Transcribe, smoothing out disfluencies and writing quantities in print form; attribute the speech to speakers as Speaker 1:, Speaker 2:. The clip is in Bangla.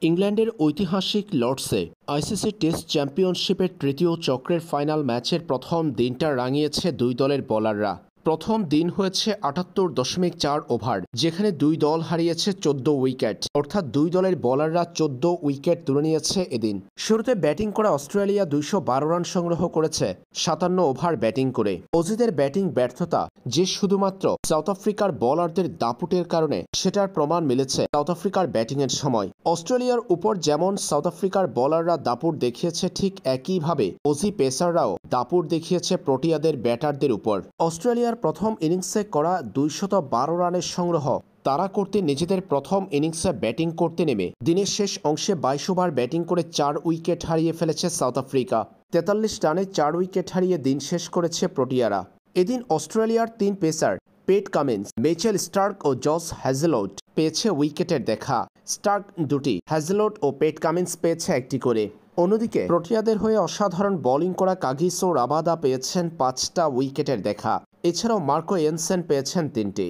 Speaker 1: ইংল্যান্ডের ঐতিহাসিক লর্ডসে আইসিসি টেস্ট চ্যাম্পিয়নশিপের তৃতীয় চক্রের ফাইনাল ম্যাচের প্রথম দিনটা রাঙিয়েছে দুই দলের বোলাররা। প্রথম দিন হয়েছে ৭৮.৪ ওভার, যেখানে দুই দল হারিয়েছে ১৪ উইকেট, অর্থাৎ দুই দলের বোলাররা ১৪ উইকেট তুলে নিয়েছে এদিন। শুরুতে ব্যাটিং করা অস্ট্রেলিয়া ২১২ রান সংগ্রহ করেছে ৫৭ ওভার ব্যাটিং করে। অজিদের ব্যাটিং ব্যর্থতা যে শুধুমাত্র সাউথ আফ্রিকার বোলারদের দাপুটের কারণে, সেটার প্রমাণ মিলেছে সাউথ আফ্রিকার ব্যাটিংয়ের সময়। অস্ট্রেলিয়ার উপর যেমন সাউথ আফ্রিকার বোলাররা দাপুট দেখিয়েছে, ঠিক একইভাবে অজি পেসাররাও দাপুট দেখিয়েছে প্রোটিয়াদের ব্যাটারদের উপর। অস্ট্রেলিয়ার প্রথম ইনিংসে করা ২১২ রানের সংগ্রহ তারা করতে নিজেদের প্রথম ইনিংসে ব্যাটিং করতে নেমে দিনের শেষ অংশে ২২ ওভার ব্যাটিং করে ৪ উইকেট হারিয়ে ফেলেছে সাউথ আফ্রিকা। ৪৩ রানে ৪ উইকেট হারিয়ে দিন শেষ করেছে প্রোটিয়ারা। এদিন অস্ট্রেলিয়ার ৩ pacer Pat Cummins, Mitchell Starc ও জস হ্যাজেলউড পেয়েছে উইকেটের দেখা। স্টার্ক ২টি, হ্যাজেলউড ও পেট কামিন্স পেয়েছে ১টি করে। অন্যদিকে প্রোটিয়াদের হয়ে অসাধারণ বোলিং করা কাগিসো রাবাদা পেয়েছেন ৫টা উইকেটের দেখা। এছাড়াও মার্কো এনসেন পেয়েছেন ৩টি।